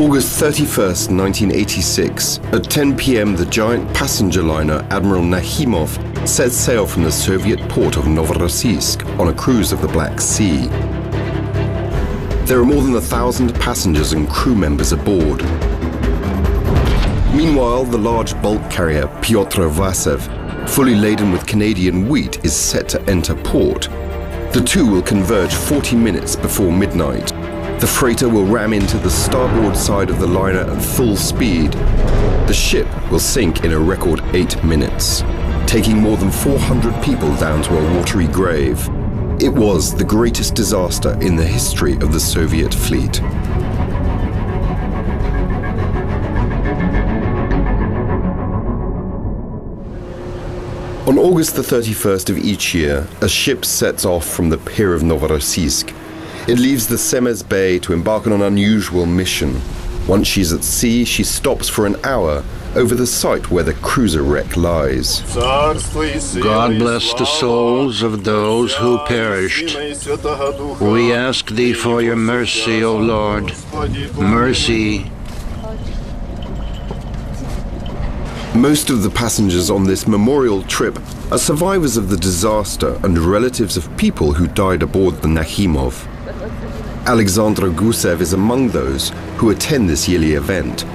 August 31st, 1986, at 10 p.m. the giant passenger liner Admiral Nakhimov set sail from the Soviet port of Novorossiysk on a cruise of the Black Sea. There are more than 1,000 passengers and crew members aboard. Meanwhile, the large bulk carrier Pyotr Vasev, fully laden with Canadian wheat, is set to enter port. The two will converge 40 minutes before midnight. The freighter will ram into the starboard side of the liner at full speed. The ship will sink in a record 8 minutes, taking more than 400 people down to a watery grave. It was the greatest disaster in the history of the Soviet fleet. On August the 31st of each year, a ship sets off from the pier of Novorossiysk. It leaves the Semez Bay to embark on an unusual mission. Once she's at sea, she stops for an hour over the site where the cruiser wreck lies. God bless the souls of those who perished. We ask thee for your mercy, O Lord. Mercy. Most of the passengers on this memorial trip are survivors of the disaster and relatives of people who died aboard the Nakhimov. Alexander Gusev is among those who attend this yearly event.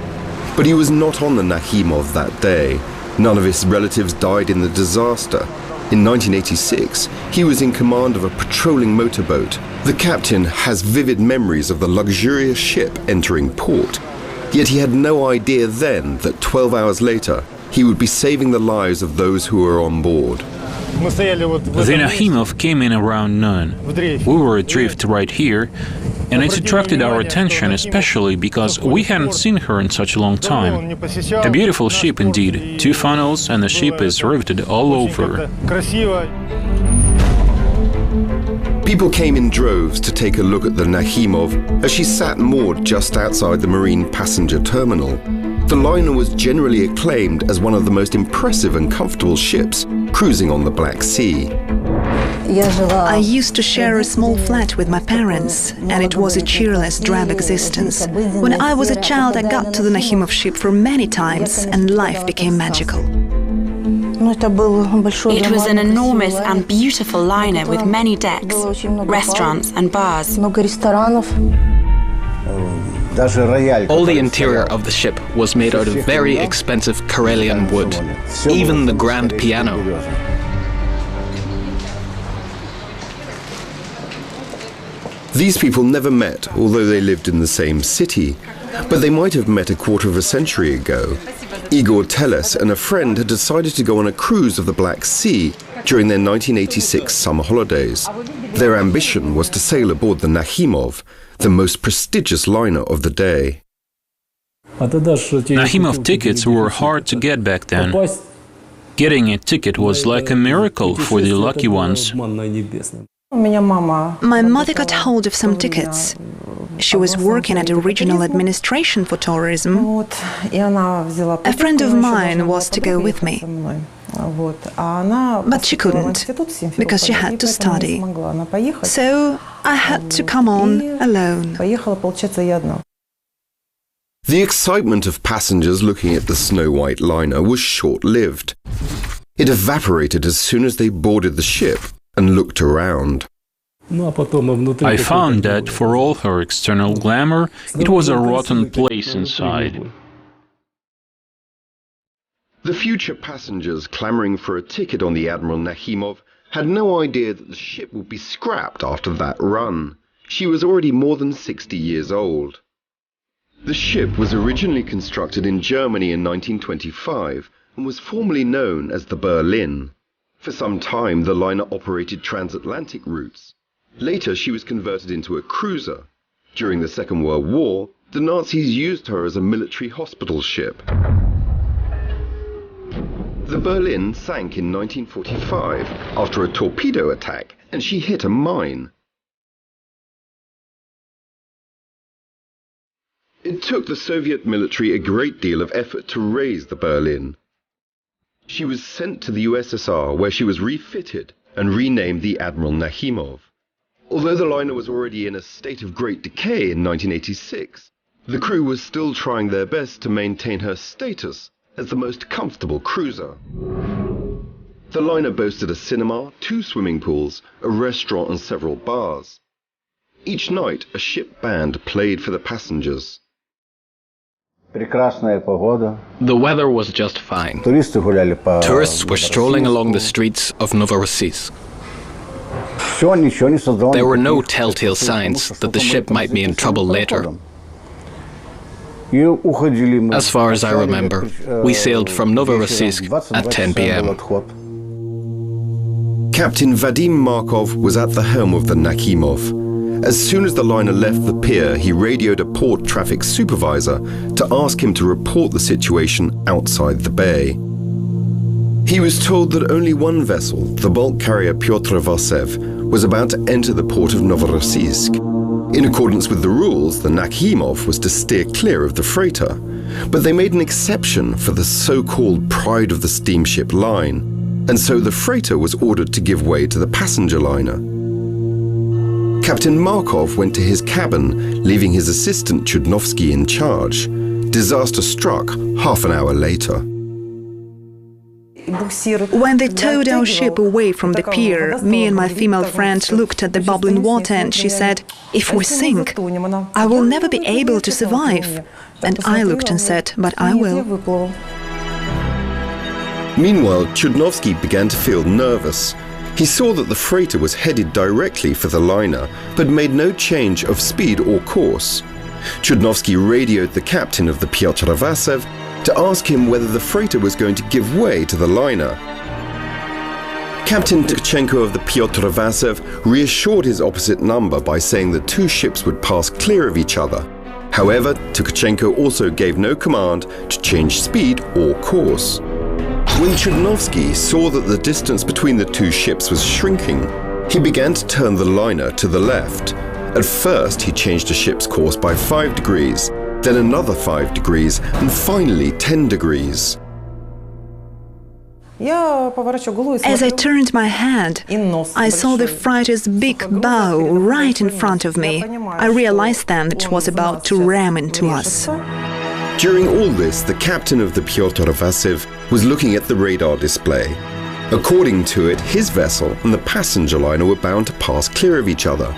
But he was not on the Nakhimov that day. None of his relatives died in the disaster. In 1986, he was in command of a patrolling motorboat. The captain has vivid memories of the luxurious ship entering port. Yet he had no idea then that 12 hours later, he would be saving the lives of those who were on board. The Nakhimov came in around noon. We were adrift right here, and it attracted our attention especially because we hadn't seen her in such a long time. A beautiful ship indeed, 2 funnels, and the ship is riveted all over. People came in droves to take a look at the Nakhimov as she sat moored just outside the marine passenger terminal. The liner was generally acclaimed as one of the most impressive and comfortable ships cruising on the Black Sea. I used to share a small flat with my parents, and it was a cheerless, drab existence. When I was a child, I got to the Nakhimov ship for many times, and life became magical. It was an enormous and beautiful liner with many decks, restaurants and bars. All the interior of the ship was made out of very expensive Karelian wood, even the grand piano. These people never met, although they lived in the same city, but they might have met a quarter of a century ago. Igor Teles and a friend had decided to go on a cruise of the Black Sea during their 1986 summer holidays. Their ambition was to sail aboard the Nakhimov, the most prestigious liner of the day. Nakhimov tickets were hard to get back then. Getting a ticket was like a miracle for the lucky ones. My mother got hold of some tickets. She was working at a regional administration for tourism. A friend of mine was to go with me, but she couldn't, because she had to study. So I had to come on alone. The excitement of passengers looking at the snow-white liner was short-lived. It evaporated as soon as they boarded the ship and looked around. I found that, for all her external glamour, it was a rotten place inside. The future passengers clamoring for a ticket on the Admiral Nakhimov had no idea that the ship would be scrapped after that run. She was already more than 60 years old. The ship was originally constructed in Germany in 1925 and was formerly known as the Berlin. For some time, the liner operated transatlantic routes. Later, she was converted into a cruiser. During the Second World War, the Nazis used her as a military hospital ship. The Berlin sank in 1945 after a torpedo attack, and she hit a mine. It took the Soviet military a great deal of effort to raise the Berlin. She was sent to the USSR, where she was refitted and renamed the Admiral Nakhimov. Although the liner was already in a state of great decay in 1986, The crew was still trying their best to maintain her status as the most comfortable cruiser. The liner boasted a cinema, 2 swimming pools, a restaurant and several bars. Each night, a ship band played for the passengers. The weather was just fine. Tourists were strolling along the streets of Novorossiysk. There were no telltale signs that the ship might be in trouble later. As far as I remember, we sailed from Novorossiysk at 10 p.m. Captain Vadim Markov was at the helm of the Nakhimov. As soon as the liner left the pier, he radioed a port traffic supervisor to ask him to report the situation outside the bay. He was told that only one vessel, the bulk carrier Pyotr Vasev, was about to enter the port of Novorossiysk. In accordance with the rules, the Nakhimov was to steer clear of the freighter, but they made an exception for the so-called pride of the steamship line, and so the freighter was ordered to give way to the passenger liner. Captain Markov went to his cabin, leaving his assistant Chudnovsky in charge. Disaster struck half an hour later. When they towed our ship away from the pier, me and my female friend looked at the bubbling water and she said, "If we sink, I will never be able to survive." And I looked and said, "But I will." Meanwhile, Chudnovsky began to feel nervous. He saw that the freighter was headed directly for the liner, but made no change of speed or course. Chudnovsky radioed the captain of the Pyotr Vasev to ask him whether the freighter was going to give way to the liner. Captain Tuckey of the Pyotr Vasev reassured his opposite number by saying the 2 ships would pass clear of each other. However, Tuckey also gave no command to change speed or course. When Chudnovsky saw that the distance between the 2 ships was shrinking, he began to turn the liner to the left. At first, he changed the ship's course by 5 degrees, then another 5 degrees, and finally 10 degrees. As I turned my head, I saw the freighter's big bow right in front of me. I realized then that it was about to ram into us. During all this, the captain of the Pyotr Vasev was looking at the radar display. According to it, his vessel and the passenger liner were bound to pass clear of each other.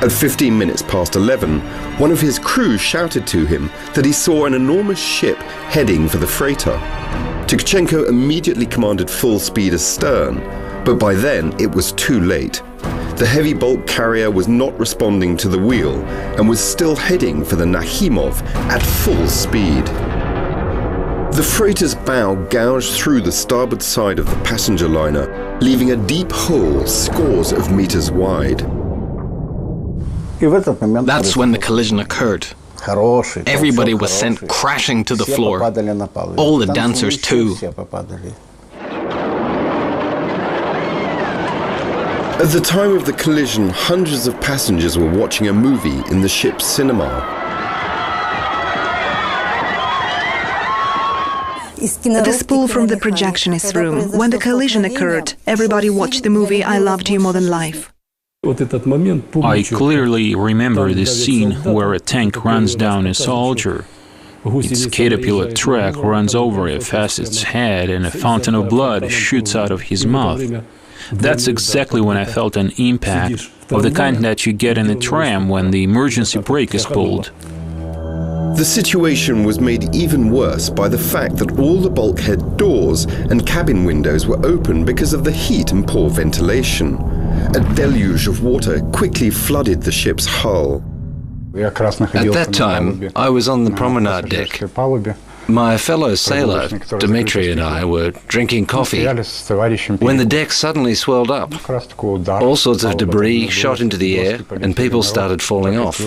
At 15 minutes past 11, one of his crew shouted to him that he saw an enormous ship heading for the freighter. Tuckey immediately commanded full speed astern, but by then it was too late. The heavy bulk carrier was not responding to the wheel and was still heading for the Nakhimov at full speed. The freighter's bow gouged through the starboard side of the passenger liner, leaving a deep hole scores of meters wide. That's when the collision occurred. Everybody was sent crashing to the floor. All the dancers too. At the time of the collision, hundreds of passengers were watching a movie in the ship's cinema. The spool from the projectionist room. When the collision occurred, everybody watched the movie I Loved You More Than Life. I clearly remember this scene where a tank runs down a soldier. Its caterpillar track runs over a facet's head and a fountain of blood shoots out of his mouth. That's exactly when I felt an impact, of the kind that you get in a tram when the emergency brake is pulled. The situation was made even worse by the fact that all the bulkhead doors and cabin windows were open because of the heat and poor ventilation. A deluge of water quickly flooded the ship's hull. At that time, I was on the promenade deck. My fellow sailor, Dmitry, and I were drinking coffee when the deck suddenly swelled up. All sorts of debris shot into the air and people started falling off.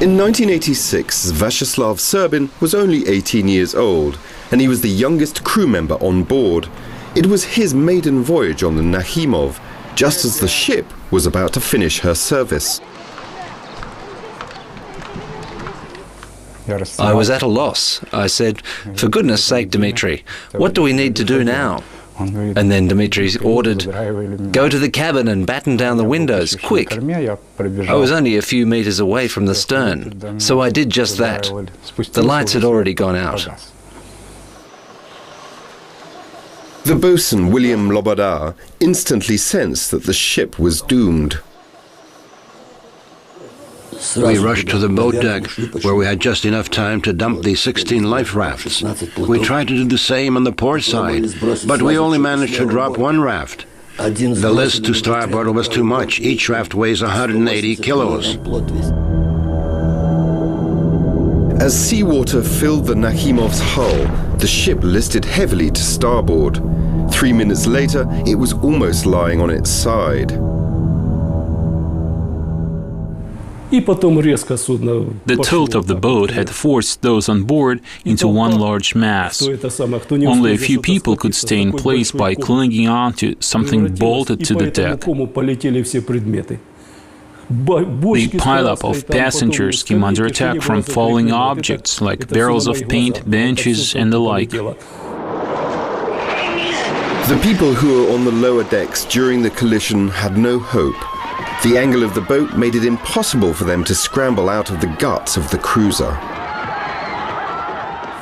In 1986, Vyacheslav Serbin was only 18 years old, and he was the youngest crew member on board. It was his maiden voyage on the Nakhimov, just as the ship was about to finish her service. I was at a loss. I said, "For goodness sake, Dmitry, what do we need to do now?" And then Dmitry ordered, "Go to the cabin and batten down the windows, quick." I was only a few meters away from the stern, so I did just that. The lights had already gone out. The boatswain, William Loboda, instantly sensed that the ship was doomed. We rushed to the boat deck, where we had just enough time to dump the 16 life rafts. We tried to do the same on the port side, but we only managed to drop one raft. The list to starboard was too much. Each raft weighs 180 kilos. As seawater filled the Nakhimov's hull, the ship listed heavily to starboard. 3 minutes later, it was almost lying on its side. The tilt of the boat had forced those on board into one large mass. Only a few people could stay in place by clinging onto something bolted to the deck. The pileup of passengers came under attack from falling objects like barrels of paint, benches, and the like. The people who were on the lower decks during the collision had no hope. The angle of the boat made it impossible for them to scramble out of the guts of the cruiser.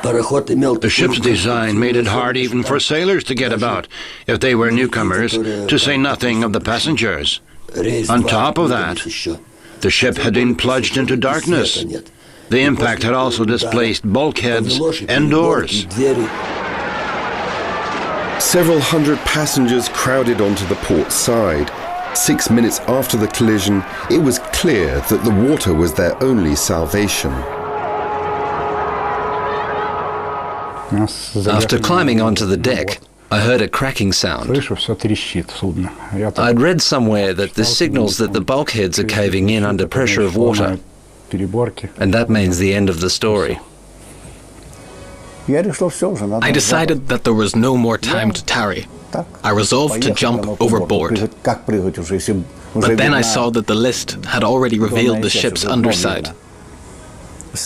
The ship's design made it hard even for sailors to get about, if they were newcomers, to say nothing of the passengers. On top of that, the ship had been plunged into darkness. The impact had also displaced bulkheads and doors. Several hundred passengers crowded onto the port side. 6 minutes after the collision, it was clear that the water was their only salvation. After climbing onto the deck, I heard a cracking sound. I'd read somewhere that this signals that the bulkheads are caving in under pressure of water, and that means the end of the story. I decided that there was no more time to tarry. I resolved to jump overboard. But then I saw that the list had already revealed the ship's underside.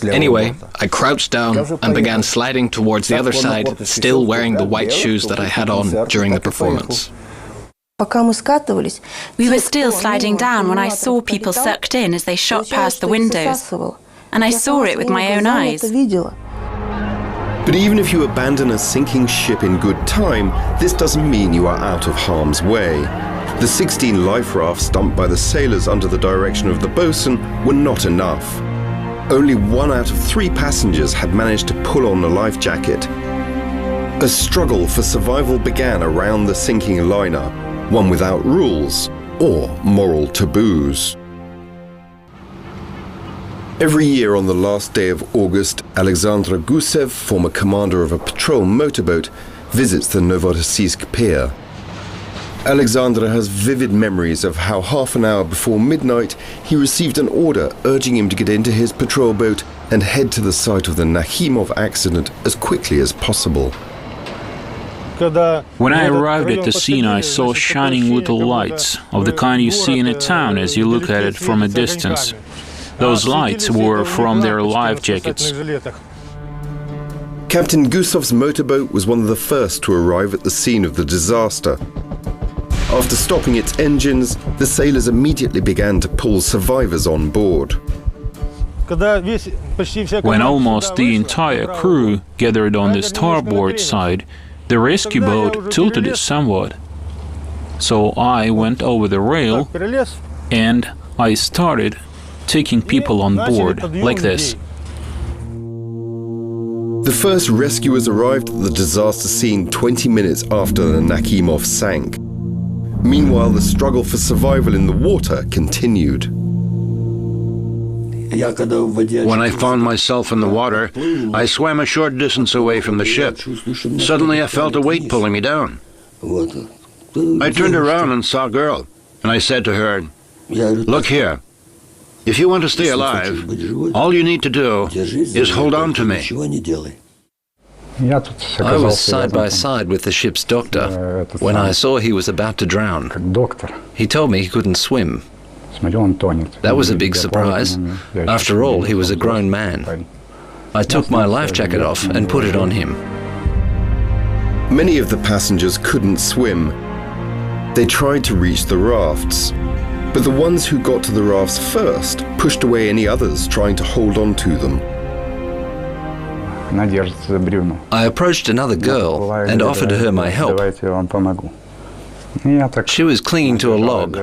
Anyway, I crouched down and began sliding towards the other side, still wearing the white shoes that I had on during the performance. We were still sliding down when I saw people sucked in as they shot past the windows, and I saw it with my own eyes. But even if you abandon a sinking ship in good time, this doesn't mean you are out of harm's way. The 16 life rafts dumped by the sailors under the direction of the boatswain were not enough. Only 1 out of 3 passengers had managed to pull on a life jacket. A struggle for survival began around the sinking liner, one without rules or moral taboos. Every year on the last day of August, Alexander Gusev, former commander of a patrol motorboat, visits the Novorossiysk pier. Alexander has vivid memories of how half an hour before midnight he received an order urging him to get into his patrol boat and head to the site of the Nakhimov accident as quickly as possible. When I arrived at the scene, I saw shining little lights, of the kind you see in a town as you look at it from a distance. Those lights were from their life jackets. Captain Gusev's motorboat was one of the first to arrive at the scene of the disaster. After stopping its engines, the sailors immediately began to pull survivors on board. When almost the entire crew gathered on the starboard side, the rescue boat tilted somewhat. So I went over the rail and I started taking people on board, like this. The first rescuers arrived at the disaster scene 20 minutes after the Nakhimov sank. Meanwhile, the struggle for survival in the water continued. When I found myself in the water, I swam a short distance away from the ship. Suddenly I felt a weight pulling me down. I turned around and saw a girl, and I said to her, "Look here. If you want to stay alive, all you need to do is hold on to me." I was side by side with the ship's doctor when I saw he was about to drown. He told me he couldn't swim. That was a big surprise. After all, he was a grown man. I took my life jacket off and put it on him. Many of the passengers couldn't swim. They tried to reach the rafts, but the ones who got to the rafts first pushed away any others trying to hold on to them. I approached another girl and offered her my help. She was clinging to a log.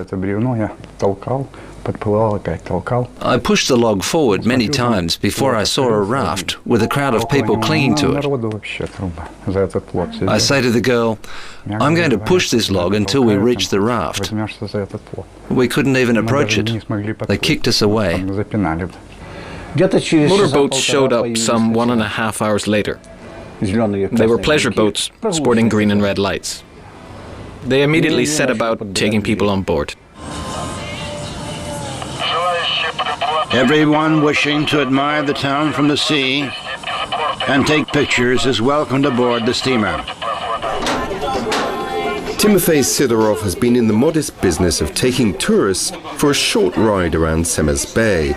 I pushed the log forward many times before I saw a raft with a crowd of people clinging to it. I say to the girl, "I'm going to push this log until we reach the raft." We couldn't even approach it. They kicked us away. Motorboats showed up some 1.5 hours later. They were pleasure boats, sporting green and red lights. They immediately set about taking people on board. Everyone wishing to admire the town from the sea and take pictures is welcomed aboard the steamer. Timofey Sidorov has been in the modest business of taking tourists for a short ride around Semez Bay.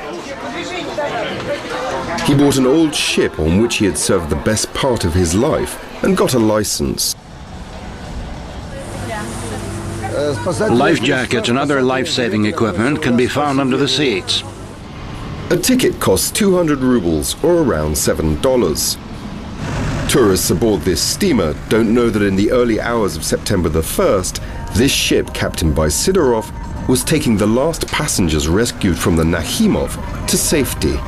He bought an old ship on which he had served the best part of his life and got a license. Life jackets and other life-saving equipment can be found under the seats. A ticket costs 200 rubles, or around $7. Tourists aboard this steamer don't know that in the early hours of September the 1st, this ship, captained by Sidorov, was taking the last passengers rescued from the Nakhimov to safety.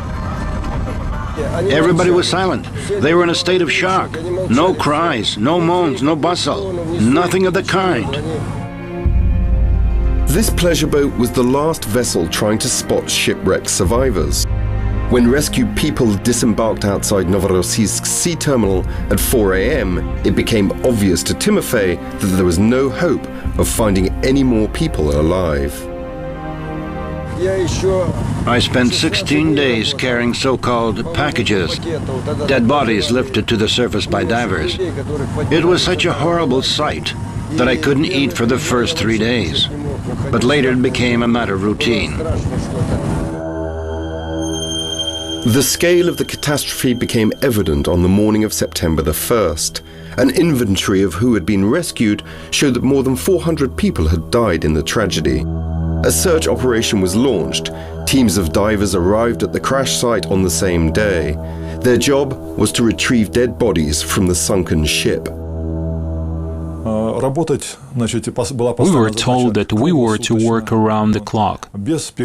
Everybody was silent. They were in a state of shock. No cries, no moans, no bustle. Nothing of the kind. This pleasure boat was the last vessel trying to spot shipwreck survivors. When rescued people disembarked outside Novorossiysk sea terminal at 4 a.m., it became obvious to Timofey that there was no hope of finding any more people alive. I spent 16 days carrying so-called packages, dead bodies lifted to the surface by divers. It was such a horrible sight that I couldn't eat for the first 3 days, but later it became a matter of routine. The scale of the catastrophe became evident on the morning of September the 1st. An inventory of who had been rescued showed that more than 400 people had died in the tragedy. A search operation was launched. Teams of divers arrived at the crash site on the same day. Their job was to retrieve dead bodies from the sunken ship. We were told that we were to work around the clock,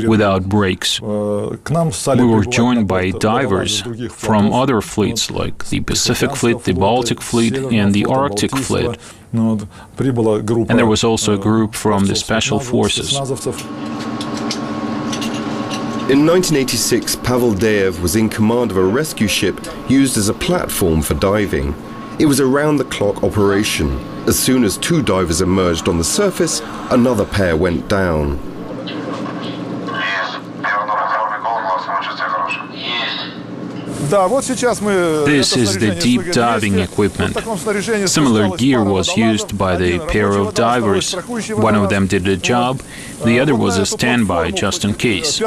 without breaks. We were joined by divers from other fleets like the Pacific Fleet, the Baltic Fleet, and the Arctic Fleet. And there was also a group from the Special Forces. In 1986, Pavel Deyev was in command of a rescue ship used as a platform for diving. It was a round-the-clock operation. As soon as 2 divers emerged on the surface, another pair went down. This is the deep diving equipment. Similar gear was used by the pair of divers. One of them did the job, the other was a standby just in case.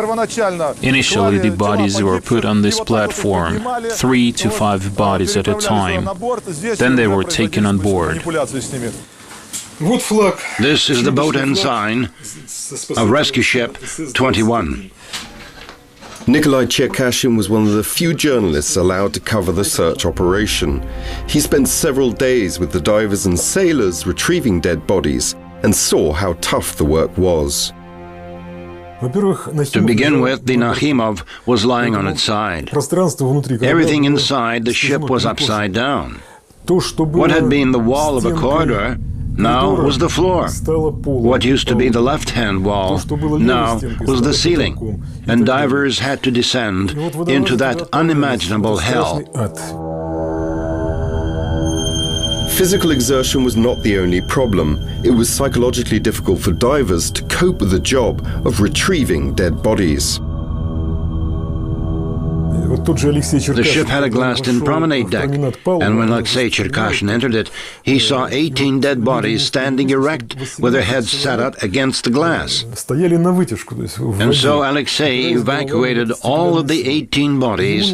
Initially, the bodies were put on this platform, 3 to 5 bodies at a time. Then they were taken on board. This is the boat ensign of rescue ship 21. Nikolai Cherkashin was one of the few journalists allowed to cover the search operation. He spent several days with the divers and sailors retrieving dead bodies and saw how tough the work was. To begin with, the Nakhimov was lying on its side. Everything inside the ship was upside down. What had been the wall of a corridor now was the floor. What used to be the left-hand wall now was the ceiling, and divers had to descend into that unimaginable hell. Physical exertion was not the only problem. It was psychologically difficult for divers to cope with the job of retrieving dead bodies. The ship had a glassed-in promenade deck, and when Alexei Cherkashin entered it, he saw 18 dead bodies standing erect with their heads set out against the glass. And so Alexei evacuated all of the 18 bodies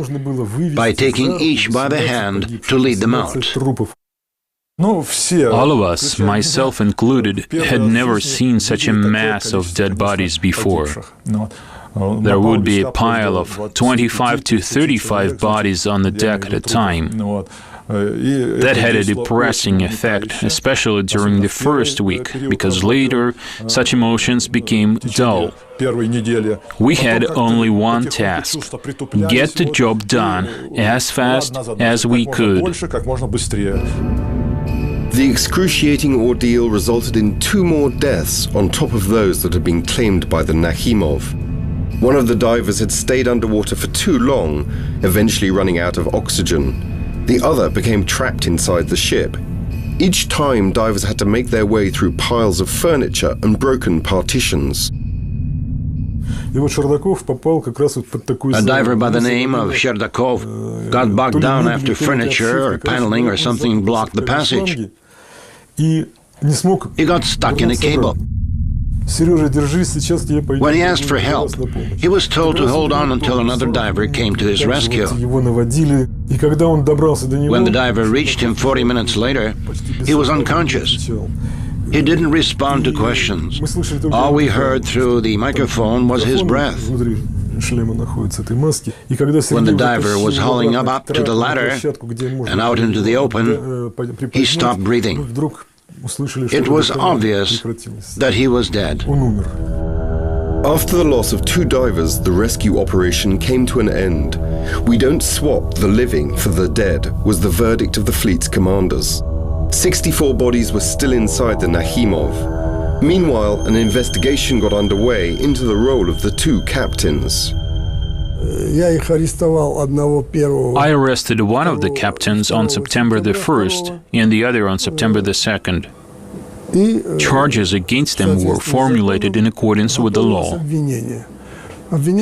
by taking each by the hand to lead them out. All of us, myself included, had never seen such a mass of dead bodies before. There would be a pile of 25 to 35 bodies on the deck at a time. That had a depressing effect, especially during the first week, because later such emotions became dull. We had only one task: get the job done as fast as we could. The excruciating ordeal resulted in 2 more deaths on top of those that had been claimed by the Nakhimov. One of the divers had stayed underwater for too long, eventually running out of oxygen. The other became trapped inside the ship. Each time, divers had to make their way through piles of furniture and broken partitions. A diver by the name of Sherdakov got bogged down after furniture or paneling or something blocked the passage. He got stuck in a cable. When he asked for help, he was told to hold on until another diver came to his rescue. When the diver reached him 40 minutes later, he was unconscious. He didn't respond to questions. All we heard through the microphone was his breath. When the diver was hauling him up to the ladder and out into the open, he stopped breathing. It was obvious that he was dead. After the loss of 2 divers, the rescue operation came to an end. "We don't swap the living for the dead," was the verdict of the fleet's commanders. 64 bodies were still inside the Nakhimov. Meanwhile, an investigation got underway into the role of the 2 captains. I arrested one of the captains on September the 1st and the other on September the 2nd. Charges against them were formulated in accordance with the law.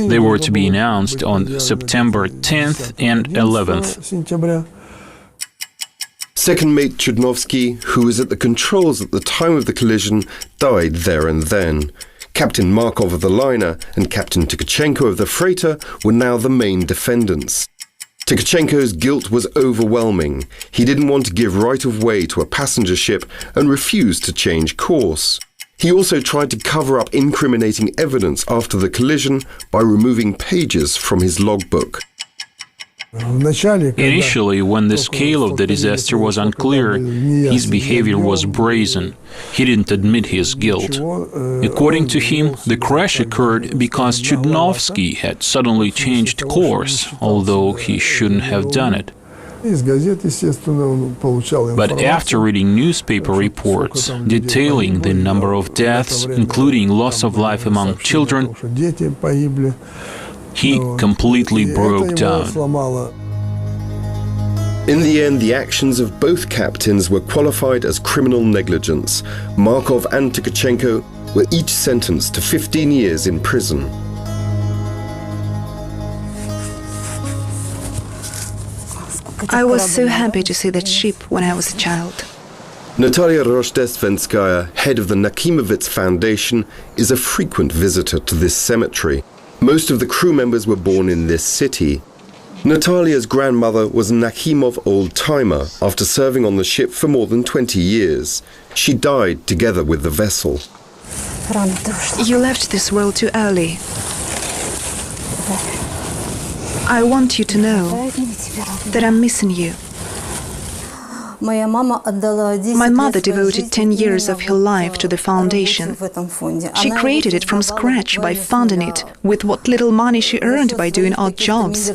They were to be announced on September 10th and 11th. Second mate Chudnovsky, who was at the controls at the time of the collision, died there and then. Captain Markov of the liner and Captain Tuckey of the freighter were now the main defendants. Tuckey's guilt was overwhelming. He didn't want to give right of way to a passenger ship and refused to change course. He also tried to cover up incriminating evidence after the collision by removing pages from his logbook. Initially, when the scale of the disaster was unclear, his behavior was brazen. He didn't admit his guilt. According to him, the crash occurred because Chudnovsky had suddenly changed course, although he shouldn't have done it. But after reading newspaper reports detailing the number of deaths, including loss of life among children, he completely broke down. In the end, the actions of both captains were qualified as criminal negligence. Markov and Tuckey were each sentenced to 15 years in prison. I was so happy to see that ship when I was a child. Natalia Rojdeственskaya, head of the Nakhimovitz Foundation, is a frequent visitor to this cemetery. Most of the crew members were born in this city. Natalia's grandmother was a Nakhimov old-timer after serving on the ship for more than 20 years. She died together with the vessel. You left this world too early. I want you to know that I'm missing you. My mother devoted 10 years of her life to the foundation. She created it from scratch by funding it with what little money she earned by doing odd jobs.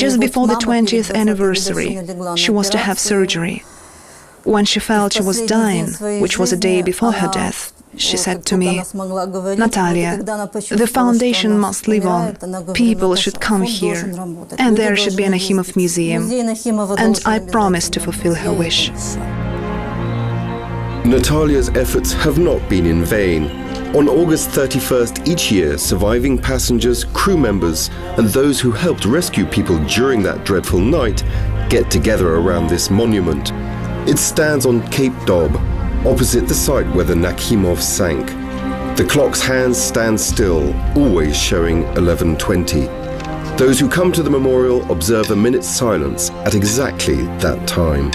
Just before the 20th anniversary, she was to have surgery. When she felt she was dying, which was a day before her death, she said to me, "Natalia, the foundation must live on. People should come here, and there should be a Nakhimov museum." And I promised to fulfill her wish. Natalia's efforts have not been in vain. On August 31st each year, surviving passengers, crew members, and those who helped rescue people during that dreadful night get together around this monument. It stands on Cape Dob, opposite the site where the Nakhimov sank. The clock's hands stand still, always showing 11:20. Those who come to the memorial observe a minute's silence at exactly that time.